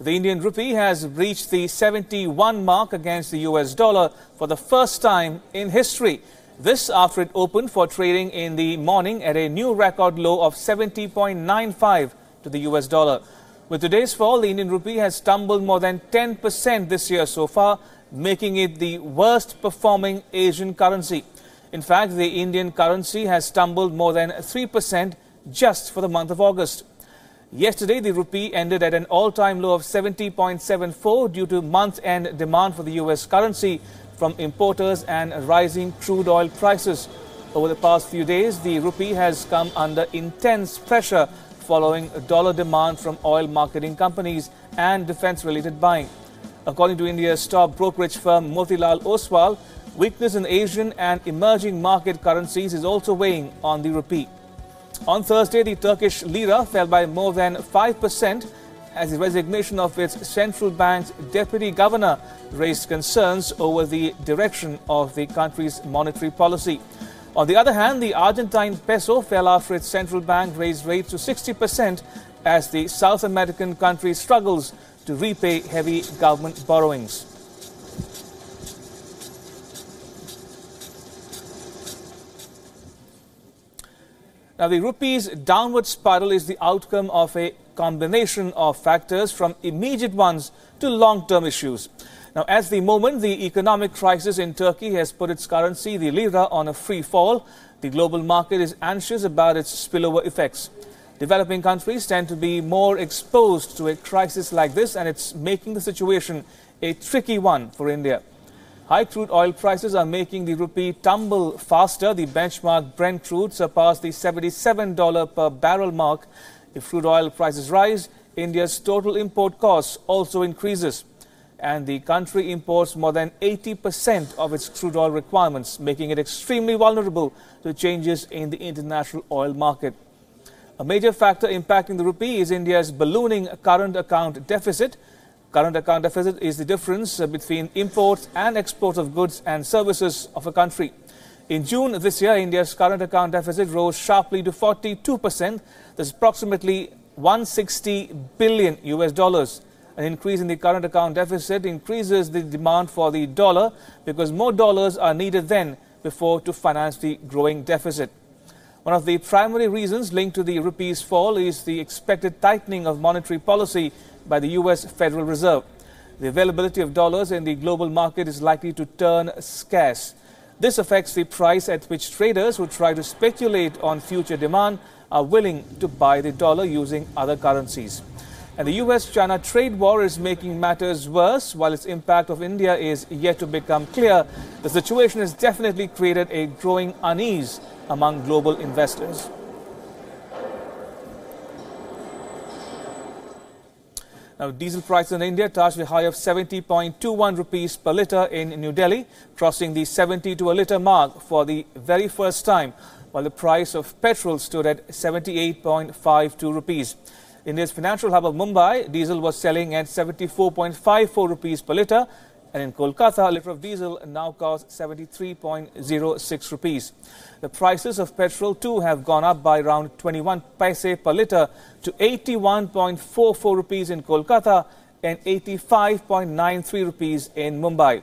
The Indian rupee has reached the 71 mark against the US dollar for the first time in history. This after it opened for trading in the morning at a new record low of 70.95 to the US dollar. With today's fall, the Indian rupee has tumbled more than 10% this year so far, making it the worst performing Asian currency. In fact, the Indian currency has tumbled more than 3% just for the month of August. Yesterday, the rupee ended at an all-time low of 70.74 due to month-end demand for the US currency from importers and rising crude oil prices. Over the past few days, the rupee has come under intense pressure following dollar demand from oil marketing companies and defense-related buying. According to India's top brokerage firm Motilal Oswal, weakness in Asian and emerging market currencies is also weighing on the rupee. On Thursday, the Turkish lira fell by more than 5% as the resignation of its central bank's deputy governor raised concerns over the direction of the country's monetary policy. On the other hand, the Argentine peso fell after its central bank raised rates to 60% as the South American country struggles to repay heavy government borrowings. Now, the rupee's downward spiral is the outcome of a combination of factors, from immediate ones to long-term issues. Now, at the moment, the economic crisis in Turkey has put its currency, the lira, on a free fall. The global market is anxious about its spillover effects. Developing countries tend to be more exposed to a crisis like this, and it's making the situation a tricky one for India. High crude oil prices are making the rupee tumble faster. The benchmark Brent crude surpassed the $77 per barrel mark. If crude oil prices rise, India's total import costs also increases. And the country imports more than 80% of its crude oil requirements, making it extremely vulnerable to changes in the international oil market. A major factor impacting the rupee is India's ballooning current account deficit. Current account deficit is the difference between imports and exports of goods and services of a country. In June this year, India's current account deficit rose sharply to 42%. That's approximately $160 billion US dollars. An increase in the current account deficit increases the demand for the dollar because more dollars are needed than before to finance the growing deficit. One of the primary reasons linked to the rupee's fall is the expected tightening of monetary policy by the US Federal Reserve. The availability of dollars in the global market is likely to turn scarce. This affects the price at which traders who try to speculate on future demand are willing to buy the dollar using other currencies. And the US-China trade war is making matters worse. While its impact of India is yet to become clear, the situation has definitely created a growing unease among global investors. Now, diesel prices in India touched a high of 70.21 rupees per litre in New Delhi, crossing the 70 to a litre mark for the very first time, while the price of petrol stood at 78.52 rupees. In India's financial hub of Mumbai, diesel was selling at 74.54 rupees per litre, and in Kolkata, a litre of diesel now costs 73.06 rupees. The prices of petrol too have gone up by around 21 paise per litre to 81.44 rupees in Kolkata and 85.93 rupees in Mumbai.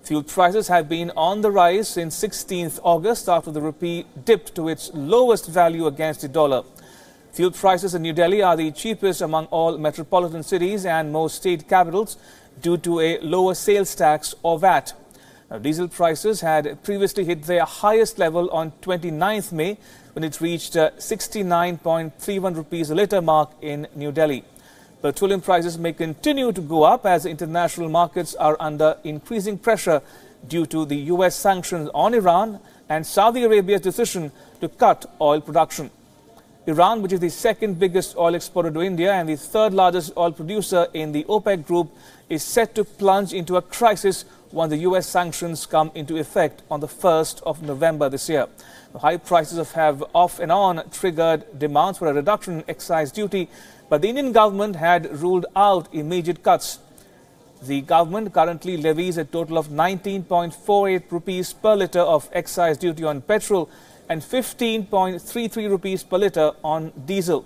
Fuel prices have been on the rise since 16th August after the rupee dipped to its lowest value against the dollar. Fuel prices in New Delhi are the cheapest among all metropolitan cities and most state capitals due to a lower sales tax or VAT. Now, diesel prices had previously hit their highest level on 29th May when it reached 69.31 rupees a litre mark in New Delhi. Petroleum prices may continue to go up as international markets are under increasing pressure due to the US sanctions on Iran and Saudi Arabia's decision to cut oil production. Iran, which is the second biggest oil exporter to India and the third largest oil producer in the OPEC group, is set to plunge into a crisis when the US sanctions come into effect on the 1st of November this year. The high prices have off and on triggered demands for a reduction in excise duty, but the Indian government had ruled out immediate cuts. The government currently levies a total of 19.48 rupees per litre of excise duty on petrol and 15.33 rupees per litre on diesel.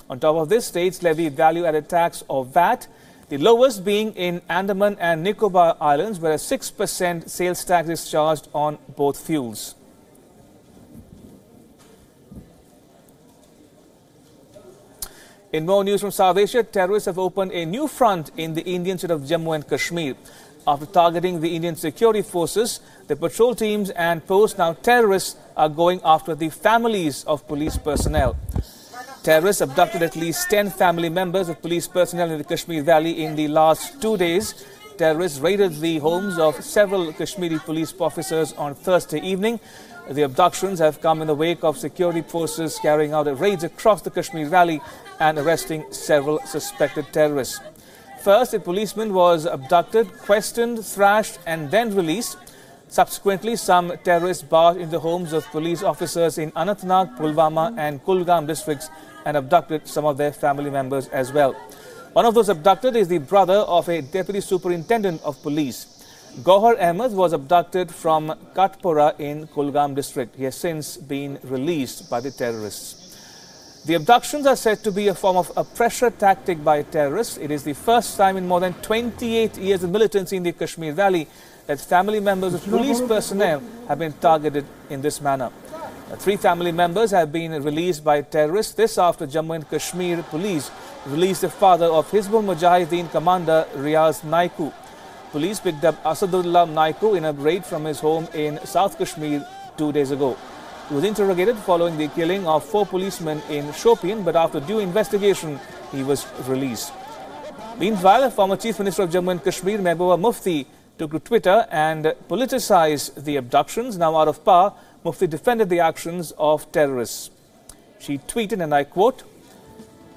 On top of this, states levy value-added tax or VAT. the lowest being in Andaman and Nicobar Islands, where a 6% sales tax is charged on both fuels. In more news from South Asia, terrorists have opened a new front in the Indian state of Jammu and Kashmir. After targeting the Indian security forces, the patrol teams and posts, now terrorists are going after the families of police personnel. Terrorists abducted at least 10 family members of police personnel in the Kashmir Valley in the last 2 days. Terrorists raided the homes of several Kashmiri police officers on Thursday evening. The abductions have come in the wake of security forces carrying out raids across the Kashmir Valley and arresting several suspected terrorists. First, a policeman was abducted, questioned, thrashed and then released. Subsequently, some terrorists barged into the homes of police officers in Anantnag, Pulwama and Kulgam districts and abducted some of their family members as well. One of those abducted is the brother of a deputy superintendent of police. Gohar Ahmed was abducted from Katpura in Kulgam district. He has since been released by the terrorists. The abductions are said to be a form of a pressure tactic by terrorists. It is the first time in more than 28 years of militancy in the Kashmir Valley that family members of police personnel have been targeted in this manner. 3 family members have been released by terrorists. This after Jammu and Kashmir police released the father of Hizbul Mujahideen commander Riaz Naiku. Police picked up Asadullah Naiku in a raid from his home in South Kashmir 2 days ago. He was interrogated following the killing of 4 policemen in Shopian, but after due investigation, he was released. Meanwhile, former Chief Minister of Jammu and Kashmir, Mehbooba Mufti, took to Twitter and politicized the abductions. Now out of power, Mufti defended the actions of terrorists. She tweeted, and I quote,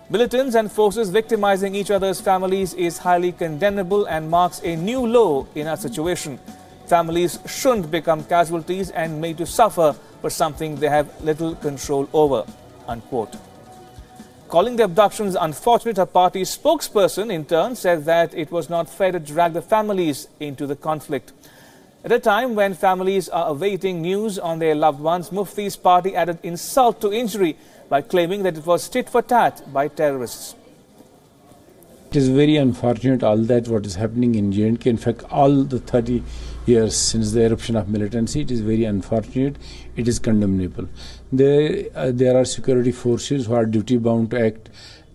"Militants and forces victimizing each other's families is highly condemnable and marks a new low in our situation. Families shouldn't become casualties and made to suffer for something they have little control over," unquote. Calling the abductions unfortunate, her party's spokesperson in turn said that it was not fair to drag the families into the conflict. At a time when families are awaiting news on their loved ones, Mufti's party added insult to injury by claiming that it was tit for tat by terrorists. It is very unfortunate all that what is happening in J&K. In fact, all the 30 years since the eruption of militancy, it is very unfortunate. It is condemnable. There are security forces who are duty bound to act,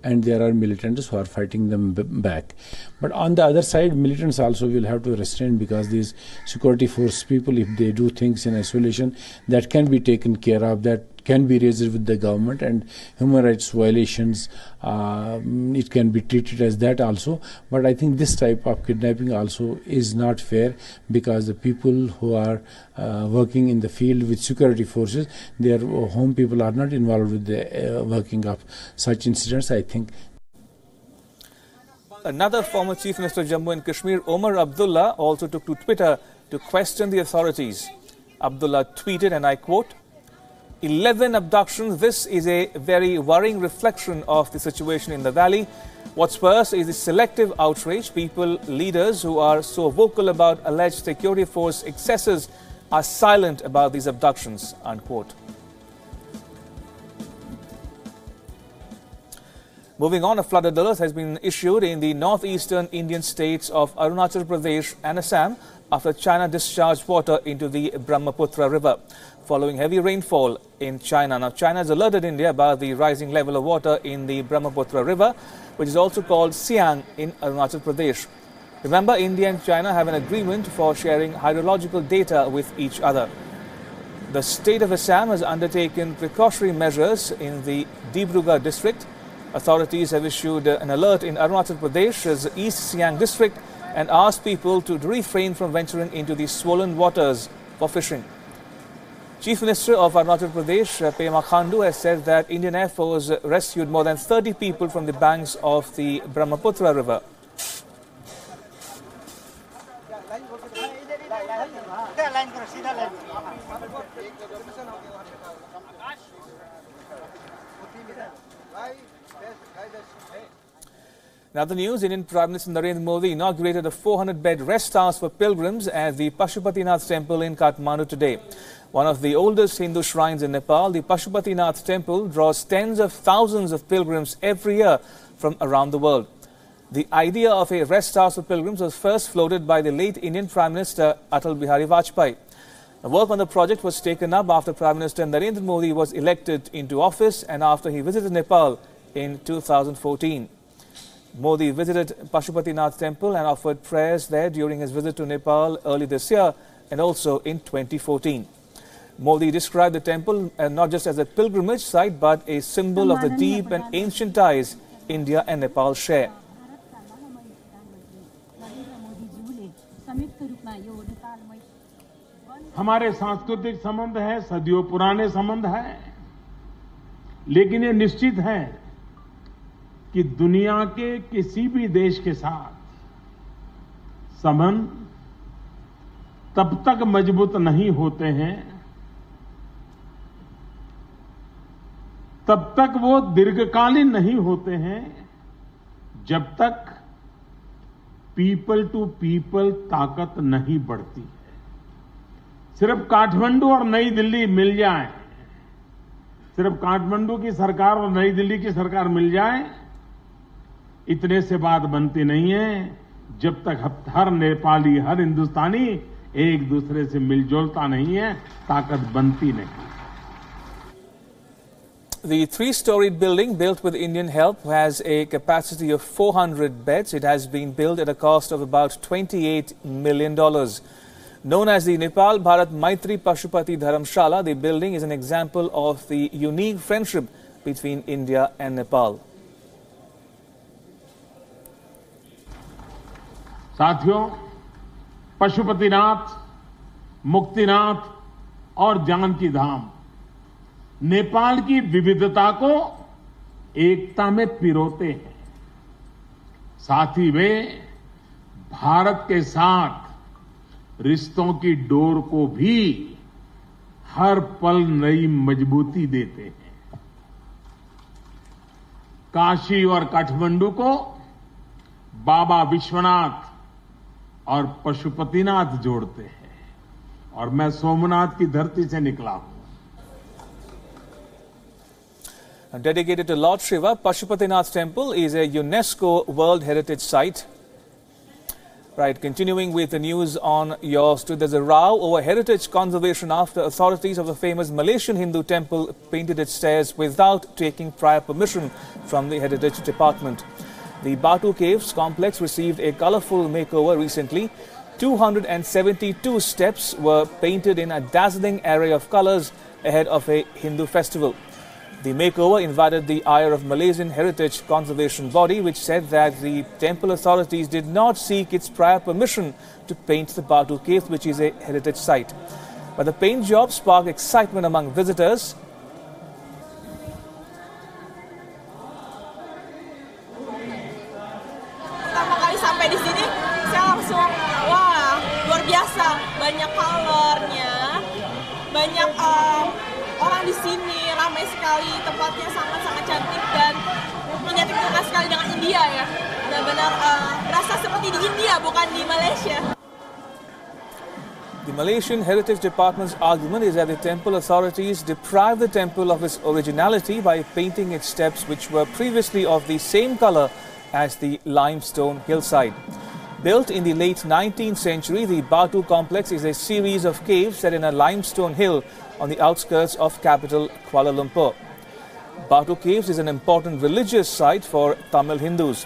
and there are militants who are fighting them back. But on the other side, militants also will have to restrain, because these security force people, if they do things in isolation, that can be taken care of, that can be raised with the government, and human rights violations, it can be treated as that also. But I think this type of kidnapping also is not fair, because the people who are working in the field with security forces, their home people are not involved with the working of such incidents, I think. Another former Chief Minister of Jammu and Kashmir, Omar Abdullah, also took to Twitter to question the authorities. Abdullah tweeted, and I quote, "11 abductions. This is a very worrying reflection of the situation in the valley. What's worse is the selective outrage. People, leaders who are so vocal about alleged security force excesses are silent about these abductions," unquote. Moving on, a flood alert has been issued in the northeastern Indian states of Arunachal Pradesh and Assam after China discharged water into the Brahmaputra River following heavy rainfall in China. Now, China has alerted India about the rising level of water in the Brahmaputra River, which is also called Siang in Arunachal Pradesh. Remember, India and China have an agreement for sharing hydrological data with each other. The state of Assam has undertaken precautionary measures in the Dibrugarh district. Authorities have issued an alert in Arunachal Pradesh's East Siang district and asked people to refrain from venturing into the swollen waters for fishing. Chief Minister of Arunachal Pradesh, Pema Khandu, has said that Indian Air Force rescued more than 30 people from the banks of the Brahmaputra River. Now the news, Indian Prime Minister Narendra Modi inaugurated a 400-bed rest house for pilgrims at the Pashupatinath temple in Kathmandu today. One of the oldest Hindu shrines in Nepal, the Pashupatinath temple draws tens of thousands of pilgrims every year from around the world. The idea of a rest house for pilgrims was first floated by the late Indian Prime Minister Atal Bihari Vajpayee. The work on the project was taken up after Prime Minister Narendra Modi was elected into office and after he visited Nepal in 2014. Modi visited Pashupatinath temple and offered prayers there during his visit to Nepal early this year and also in 2014. Modi described the temple not just as a pilgrimage site but a symbol of the deep and ancient ties India and Nepal share. हमारे सांस्कृतिक संबंध है, सदियों पुराने संबंध है, लेकिन ये निश्चित है कि दुनिया के किसी भी देश के साथ संबंध तब तक मजबूत नहीं होते हैं, तब तक वो दीर्घकालीन नहीं होते हैं, जब तक पीपल टू पीपल ताकत नहीं बढ़ती है। सिर्फ काठमांडू और नई दिल्ली मिल जाए, सिर्फ काठमांडू की सरकार और नई दिल्ली की सरकार मिल जाए, इतने से बात बनती नहीं है। जब तक हर नेपाली, हर हिंदुस्तानी एक दूसरे से मिलजुलता नहीं है, ताकत बनती नहीं। The three-storied building, built with Indian help, has a capacity of 400 beds. It has been built at a cost of about $28 million. Known as the Nepal Bharat Maitri Pashupati Dharamshala, the building is an example of the unique friendship between India and Nepal. साथियों, पशुपतिनाथ, मुक्तिनाथ और जानकी धाम नेपाल की विविधता को एकता में पिरोते हैं। साथ ही वे भारत के साथ रिश्तों की डोर को भी हर पल नई मजबूती देते हैं। काशी और काठमांडू को बाबा विश्वनाथ और पशुपतिनाथ जोड़ते हैं और मैं सोमनाथ की धरती से निकला हूं। Dedicated to Lord Shiva, Pashupatinath Temple is a UNESCO World Heritage Site. Right, continuing with the news on Your Story, there's a row over heritage conservation after authorities of a famous Malaysian Hindu temple painted its stairs without taking prior permission from the Heritage Department. The Batu Caves complex received a colourful makeover recently. 272 steps were painted in a dazzling array of colours ahead of a Hindu festival. The makeover invited the ire of Malaysian Heritage Conservation Body, which said that the temple authorities did not seek its prior permission to paint the Batu Cave, which is a heritage site. But the paint job sparked excitement among visitors. Pertama kali sampai di sini, saya langsung wah, luar biasa, banyak colornya, banyak orang di sini, ramai sekali, tempatnya sangat-sangat cantik dan menyatu sekali dengan India ya. Benar-benar berasa seperti di India, bukan di Malaysia. The Malaysian Heritage Department's argument is that the temple authorities deprived the temple of its originality by painting its steps, which were previously of the same color as the limestone hillside. Built in the late 19th century, the Batu complex is a series of caves set in a limestone hill on the outskirts of capital Kuala Lumpur. Batu Caves is an important religious site for Tamil Hindus.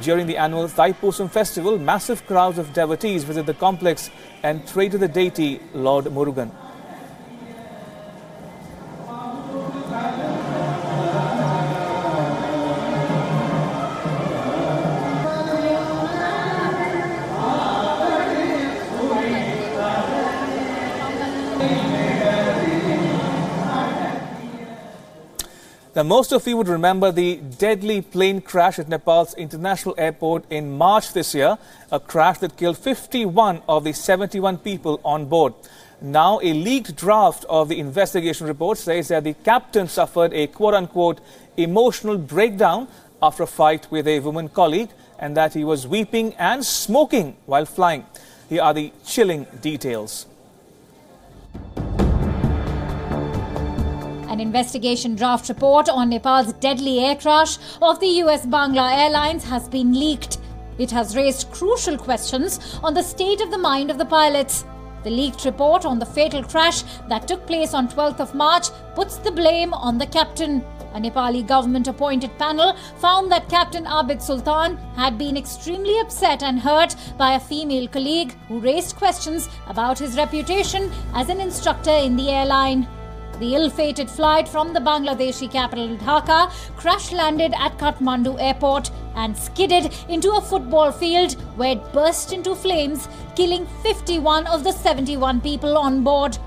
During the annual Thaipusam festival, massive crowds of devotees visit the complex and pray to the deity Lord Murugan. Now, most of you would remember the deadly plane crash at Nepal's international airport in March this year, a crash that killed 51 of the 71 people on board. Now, a leaked draft of the investigation report says that the captain suffered a quote-unquote emotional breakdown after a fight with a woman colleague and that he was weeping and smoking while flying. Here are the chilling details. An investigation draft report on Nepal's deadly air crash of the US Bangla Airlines has been leaked. It has raised crucial questions on the state of the mind of the pilots. The leaked report on the fatal crash that took place on 12th of March puts the blame on the captain. A Nepali government-appointed panel found that Captain Abid Sultan had been extremely upset and hurt by a female colleague who raised questions about his reputation as an instructor in the airline. The ill-fated flight from the Bangladeshi capital Dhaka crash-landed at Kathmandu airport and skidded into a football field where it burst into flames, killing 51 of the 71 people on board.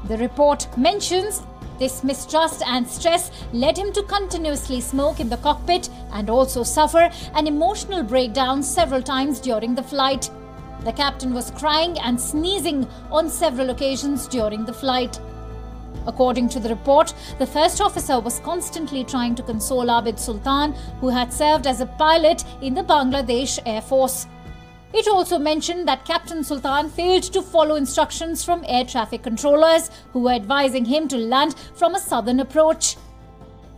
The report mentions this mistrust and stress led him to continuously smoke in the cockpit and also suffer an emotional breakdown several times during the flight. The captain was crying and sneezing on several occasions during the flight. According to the report, the first officer was constantly trying to console Abid Sultan, who had served as a pilot in the Bangladesh Air Force. It also mentioned that Captain Sultan failed to follow instructions from air traffic controllers who were advising him to land from a southern approach.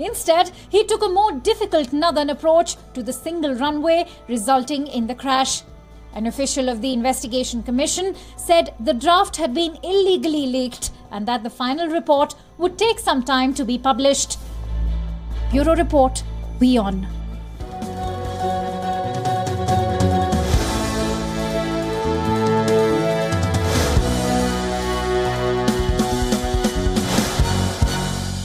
Instead, he took a more difficult northern approach to the single runway, resulting in the crash. An official of the investigation commission said the draft had been illegally leaked and that the final report would take some time to be published. Bureau Report, WION.